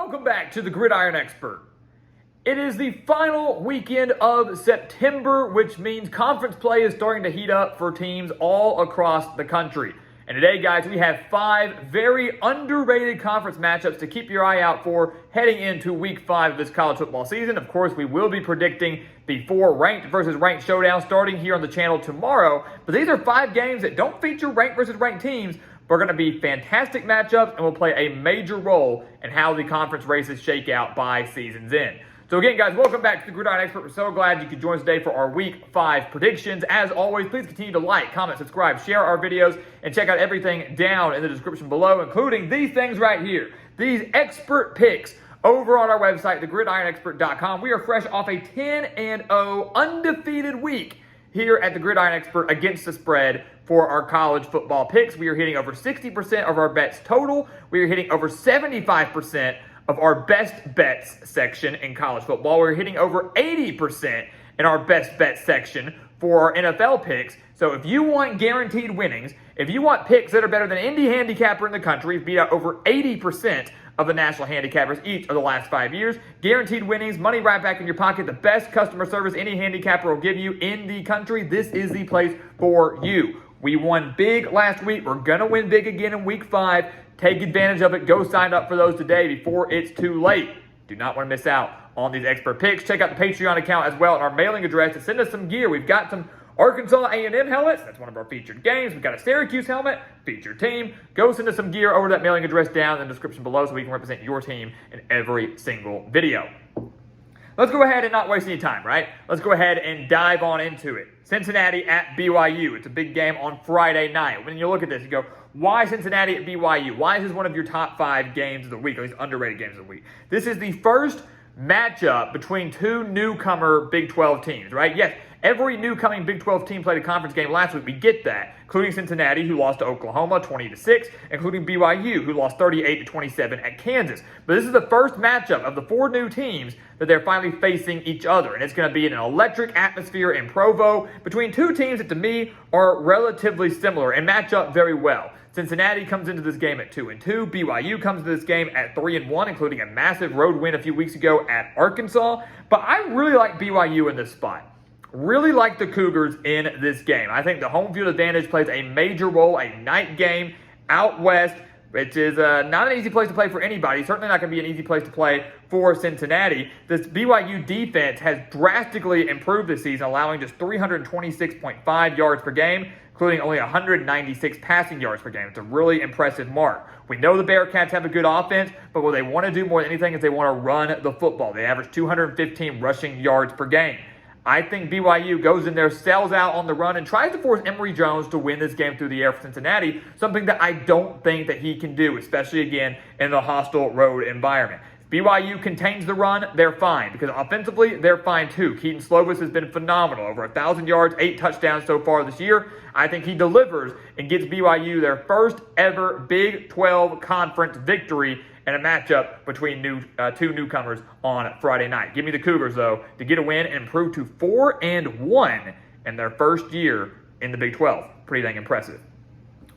Welcome back to the Gridiron Expert. It is the final weekend of September, which means conference play is starting to heat up for teams all across the country. And today, guys, we have 5 very underrated conference matchups to keep your eye out for heading into week 5 of this college football season. Of course, we will be predicting the 4 ranked versus ranked showdown starting here on the channel tomorrow. But these are 5 games that don't feature ranked versus ranked teams, but are going to be fantastic matchups and will play a major role in how the conference races shake out by season's end. So again, guys, welcome back to the Gridiron Expert. We're so glad you could join us today for our Week 5 predictions. As always, please continue to like, comment, subscribe, share our videos, and check out everything down in the description below, including these things right here, these expert picks over on our website, thegridironexpert.com. We are fresh off a 10-0 undefeated week here at the Gridiron Expert against the spread for our college football picks. We are hitting over 60% of our bets total. We are hitting over 75% of our best bets section in college football. We're hitting over 80% in our best bet section for our NFL picks. So if you want guaranteed winnings, if you want picks that are better than any handicapper in the country, beat out over 80% of the national handicappers each of the last 5 years, guaranteed winnings, money right back in your pocket, the best customer service any handicapper will give you in the country, this is the place for you. We won big last week. We're going to win big again in week 5. Take advantage of it. Go sign up for those today before it's too late. Do not want to miss out on these expert picks. Check out the Patreon account as well and our mailing address to send us some gear. We've got some Arkansas A&M helmets. That's one of our featured games. We've got a Syracuse helmet, featured team. Go send us some gear over that mailing address down in the description below so we can represent your team in every single video. Let's go ahead and not waste any time, right? Let's go ahead and dive on into it. Cincinnati at BYU. It's a big game on Friday night. When you look at this, you go, why Cincinnati at BYU? Why is this one of your top 5 games of the week, or at least underrated games of the week? This is the first matchup between 2 newcomer Big 12 teams, right? Yes, every newcoming Big 12 team played a conference game last week. We get that, including Cincinnati, who lost to Oklahoma 20-6, including BYU, who lost 38-27 at Kansas. But this is the first matchup of the 4 new teams that they're finally facing each other. And it's going to be an electric atmosphere in Provo between 2 teams that, to me, are relatively similar and match up very well. Cincinnati comes into this game at 2-2. BYU comes into this game at 3-1, including a massive road win a few weeks ago at Arkansas. But I really like BYU in this spot. Really like the Cougars in this game. I think the home field advantage plays a major role, a night game out west, which is not an easy place to play for anybody. Certainly not going to be an easy place to play for Cincinnati. This BYU defense has drastically improved this season, allowing just 326.5 yards per game, including only 196 passing yards per game. It's a really impressive mark. We know the Bearcats have a good offense, but what they want to do more than anything is they want to run the football. They average 215 rushing yards per game. I think BYU goes in there, sells out on the run, and tries to force Emory Jones to win this game through the air for Cincinnati, something that I don't think that he can do, especially, again, in the hostile road environment. If BYU contains the run, they're fine, because offensively, they're fine too. Keaton Slovis has been phenomenal, over 1,000 yards, 8 touchdowns so far this year. I think he delivers and gets BYU their first ever Big 12 conference victory and a matchup between 2 newcomers on Friday night. Give me the Cougars, though, to get a win and improve to 4-1 in their first year in the Big 12. Pretty dang impressive.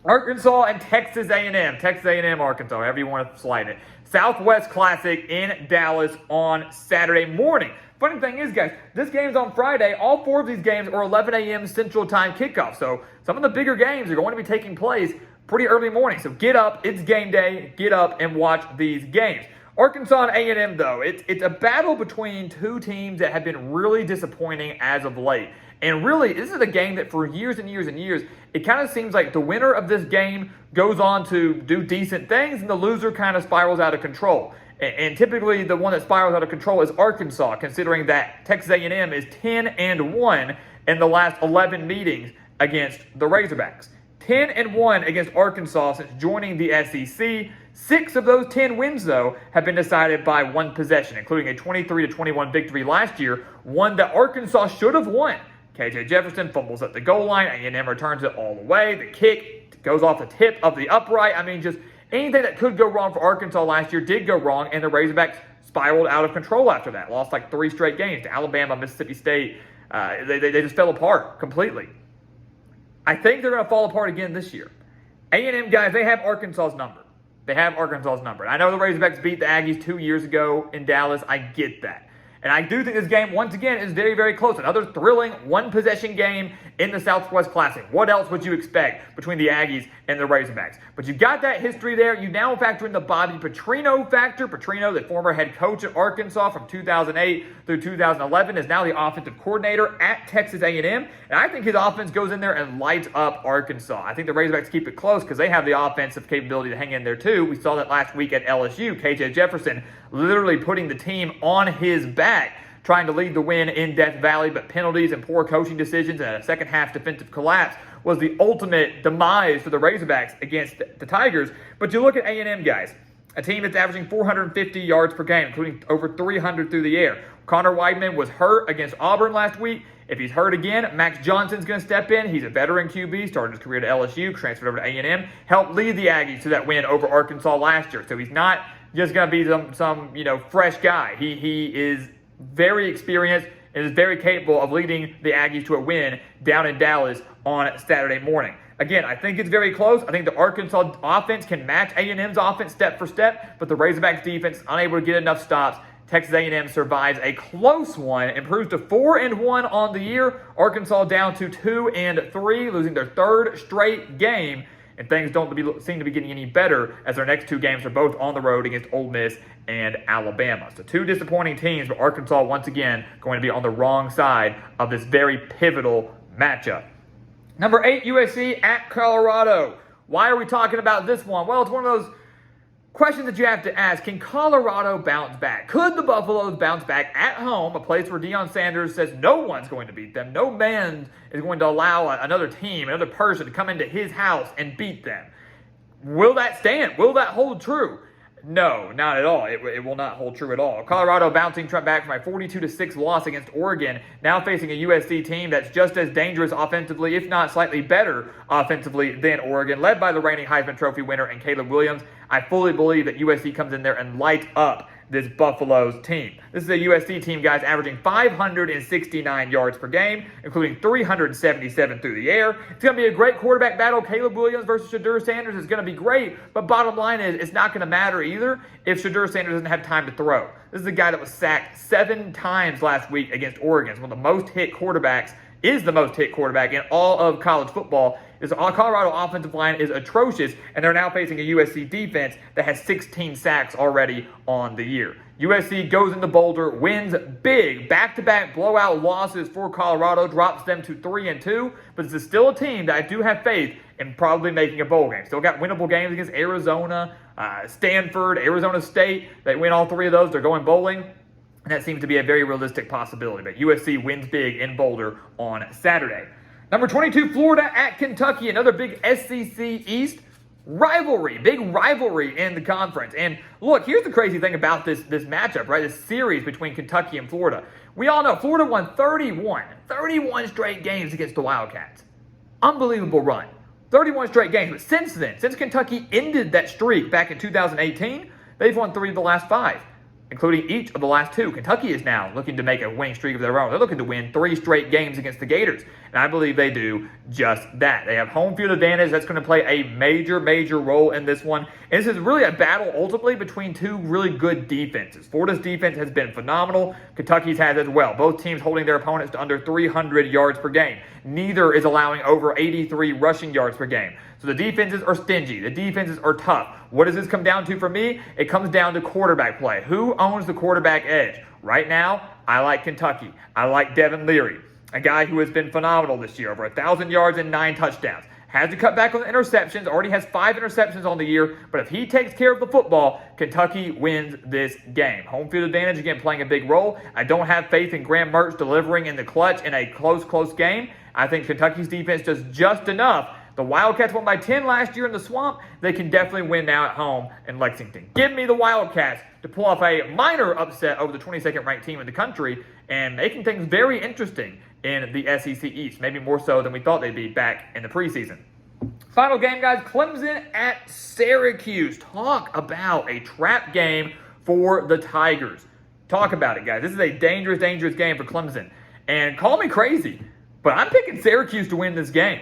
Arkansas and Texas A&M. Texas A&M, Arkansas, however you want to slide it. Southwest Classic in Dallas on Saturday morning. Funny thing is, guys, this game's on Friday. All 4 of these games are 11 a.m. Central Time kickoff. So some of the bigger games are going to be taking place pretty early morning. So get up. It's game day. Get up and watch these games. Arkansas and A&M, though, it's a battle between 2 teams that have been really disappointing as of late. And really, this is a game that for years and years and years, it kind of seems like the winner of this game goes on to do decent things, and the loser kind of spirals out of control. And typically, the one that spirals out of control is Arkansas, considering that Texas A&M is 10-1 in the last 11 meetings against the Razorbacks. 10-1 against Arkansas since joining the SEC. 6 of those 10 wins, though, have been decided by 1 possession, including a 23-21 victory last year, one that Arkansas should have won. KJ Jefferson fumbles at the goal line. A&M returns it all the way. The kick goes off the tip of the upright. I mean, just anything that could go wrong for Arkansas last year did go wrong, and the Razorbacks spiraled out of control after that. Lost like 3 straight games to Alabama, Mississippi State. They just fell apart completely. I think they're going to fall apart again this year. A&M, guys, they have Arkansas's number. They have Arkansas's number. And I know the Razorbacks beat the Aggies 2 years ago in Dallas. I get that. And I do think this game, once again, is very, very close. Another thrilling one-possession game in the Southwest Classic. What else would you expect between the Aggies and the Razorbacks? But you got that history there. You now factor in the Bobby Petrino factor. Petrino, the former head coach at Arkansas from 2008 through 2011, is now the offensive coordinator at Texas A&M. And I think his offense goes in there and lights up Arkansas. I think the Razorbacks keep it close because they have the offensive capability to hang in there too. We saw that last week at LSU. KJ Jefferson literally putting the team on his back, trying to lead the win in Death Valley, but penalties and poor coaching decisions and a second-half defensive collapse was the ultimate demise for the Razorbacks against the Tigers. But you look at A&M, guys, a team that's averaging 450 yards per game, including over 300 through the air. Connor Weidman was hurt against Auburn last week. If he's hurt again, Max Johnson's going to step in. He's a veteran QB, started his career at LSU, transferred over to A&M, helped lead the Aggies to that win over Arkansas last year. So he's not just going to be some fresh guy. He is very experienced and is very capable of leading the Aggies to a win down in Dallas on Saturday morning. Again, I think it's very close. I think the Arkansas offense can match A&M's offense step for step, but the Razorbacks defense is unable to get enough stops. Texas A&M survives a close one, improves to 4-1 on the year. Arkansas down to 2-3, losing their third straight game. And things don't seem to be getting any better as their next two games are both on the road against Ole Miss and Alabama. So two disappointing teams, but Arkansas once again going to be on the wrong side of this very pivotal matchup. Number 8, USC at Colorado. Why are we talking about this one? Well, it's one of those questions that you have to ask. Can Colorado bounce back? Could the Buffaloes bounce back at home, a place where Deion Sanders says no one's going to beat them? No man is going to allow another team, another person to come into his house and beat them. Will that stand? Will that hold true? No, not at all. It will not hold true at all. Colorado bouncing back from a 42-6 loss against Oregon, now facing a USC team that's just as dangerous offensively, if not slightly better offensively than Oregon, led by the reigning Heisman Trophy winner and Caleb Williams. I fully believe that USC comes in there and lights up this Buffaloes team. This is a USC team, guys, averaging 569 yards per game, including 377 through the air. It's going to be a great quarterback battle. Caleb Williams versus Shedeur Sanders is going to be great, but bottom line is it's not going to matter either if Shedeur Sanders doesn't have time to throw. This is a guy that was sacked 7 times last week against Oregon. It's one of the most hit quarterbacks, is the most hit quarterback in all of college football. This Colorado offensive line is atrocious, and they're now facing a USC defense that has 16 sacks already on the year. USC goes into Boulder, wins big, back-to-back blowout losses for Colorado, drops them to 3-2, but this is still a team that I do have faith in probably making a bowl game. Still got winnable games against Arizona, Stanford, Arizona State. They win all 3 of those. They're going bowling. And that seems to be a very realistic possibility. But USC wins big in Boulder on Saturday. Number 22, Florida at Kentucky. Another big SEC East rivalry. Big rivalry in the conference. And look, here's the crazy thing about this matchup, right? This series between Kentucky and Florida. We all know Florida won 31 straight games against the Wildcats. Unbelievable run. 31 straight games. But since then, since Kentucky ended that streak back in 2018, they've won 3 of the last 5. Including each of the last 2. Kentucky is now looking to make a winning streak of their own. They're looking to win 3 straight games against the Gators. And I believe they do just that. They have home field advantage. That's going to play a major, major role in this one. And this is really a battle ultimately between 2 really good defenses. Florida's defense has been phenomenal. Kentucky's has as well. Both teams holding their opponents to under 300 yards per game. Neither is allowing over 83 rushing yards per game. So the defenses are stingy. The defenses are tough. What does this come down to for me? It comes down to quarterback play. Who owns the quarterback edge? Right now, I like Kentucky. I like Devin Leary, a guy who has been phenomenal this year, over 1,000 yards and 9 touchdowns. Has to cut back on the interceptions, already has 5 interceptions on the year, but if he takes care of the football, Kentucky wins this game. Home field advantage, again, playing a big role. I don't have faith in Graham Mertz delivering in the clutch in a close game. I think Kentucky's defense does just enough. The Wildcats won by 10 last year in the Swamp. They can definitely win now at home in Lexington. Give me the Wildcats to pull off a minor upset over the 22nd ranked team in the country and making things very interesting in the SEC East, maybe more so than we thought they'd be back in the preseason. Final game, guys, Clemson at Syracuse. Talk about a trap game for the Tigers. Talk about it, guys. This is a dangerous, dangerous game for Clemson. And call me crazy, but I'm picking Syracuse to win this game.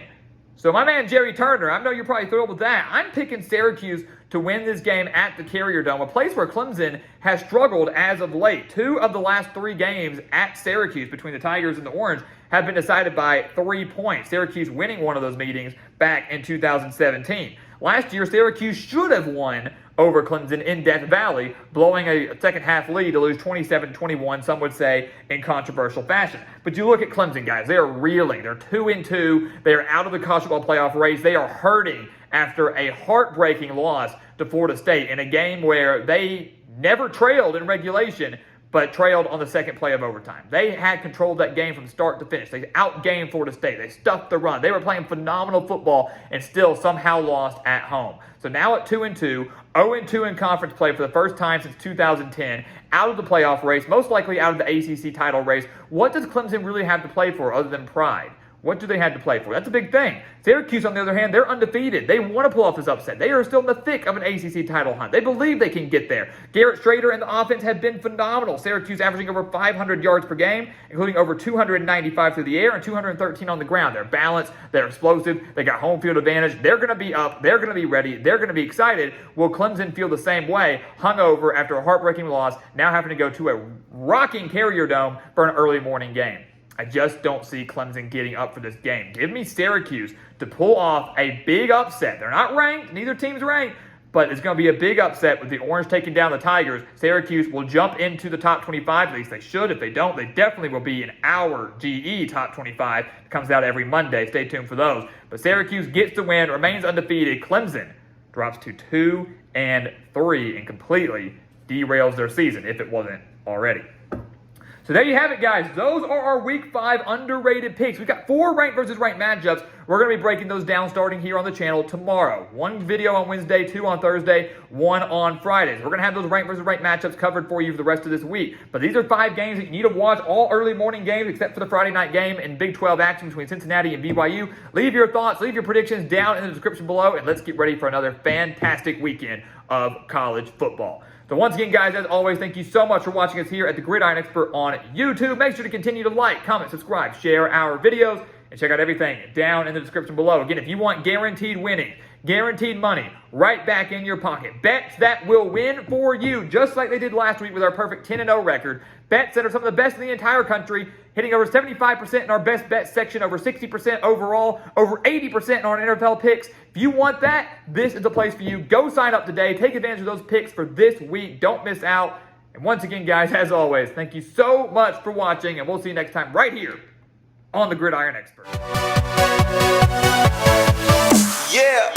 So my man Jerry Turner, I know you're probably thrilled with that. I'm picking Syracuse to win this game at the Carrier Dome, a place where Clemson has struggled as of late. 2 of the last 3 games at Syracuse between the Tigers and the Orange have been decided by 3 points. Syracuse winning one of those meetings back in 2017. Last year, Syracuse should have won over Clemson in Death Valley, blowing a second-half lead to lose 27-21, some would say, in controversial fashion. But you look at Clemson, guys. They are reeling. They're 2-2. They are out of the college football playoff race. They are hurting after a heartbreaking loss to Florida State in a game where they never trailed in regulation, but trailed on the second play of overtime. They had control of that game from start to finish. They outgamed Florida State. They stuffed the run. They were playing phenomenal football and still somehow lost at home. So now at 2-2, 0-2 in conference play for the first time since 2010, out of the playoff race, most likely out of the ACC title race. What does Clemson really have to play for other than pride? What do they have to play for? That's a big thing. Syracuse, on the other hand, they're undefeated. They want to pull off this upset. They are still in the thick of an ACC title hunt. They believe they can get there. Garrett Strader and the offense have been phenomenal. Syracuse averaging over 500 yards per game, including over 295 through the air and 213 on the ground. They're balanced. They're explosive. They got home field advantage. They're going to be up. They're going to be ready. They're going to be excited. Will Clemson feel the same way, hungover after a heartbreaking loss, now having to go to a rocking Carrier Dome for an early morning game? I just don't see Clemson getting up for this game. Give me Syracuse to pull off a big upset. They're not ranked. Neither team's ranked. But it's going to be a big upset with the Orange taking down the Tigers. Syracuse will jump into the top 25. At least they should. If they don't, they definitely will be in our GE top 25. It comes out every Monday. Stay tuned for those. But Syracuse gets the win, remains undefeated. Clemson drops to 2-3 and completely derails their season, if it wasn't already. So there you have it, guys. Those are our Week 5 underrated picks. We've got 4 ranked versus ranked matchups. We're going to be breaking those down starting here on the channel tomorrow. 1 video on Wednesday, 2 on Thursday, 1 on Fridays. We're going to have those ranked versus ranked matchups covered for you for the rest of this week. But these are 5 games that you need to watch, all early morning games except for the Friday night game and Big 12 action between Cincinnati and BYU. Leave your thoughts, leave your predictions down in the description below, and let's get ready for another fantastic weekend of college football. So once again, guys, as always, thank you so much for watching us here at the Gridiron Expert on YouTube. Make sure to continue to like, comment, subscribe, share our videos, and check out everything down in the description below. Again, if you want guaranteed winning, guaranteed money right back in your pocket, bets that will win for you, just like they did last week with our perfect 10-0 record, bets that are some of the best in the entire country, hitting over 75% in our best bet section, over 60% overall, over 80% in our NFL picks. If you want that, this is the place for you. Go sign up today. Take advantage of those picks for this week. Don't miss out. And once again, guys, as always, thank you so much for watching, and we'll see you next time right here on the Gridiron Expert. Yeah.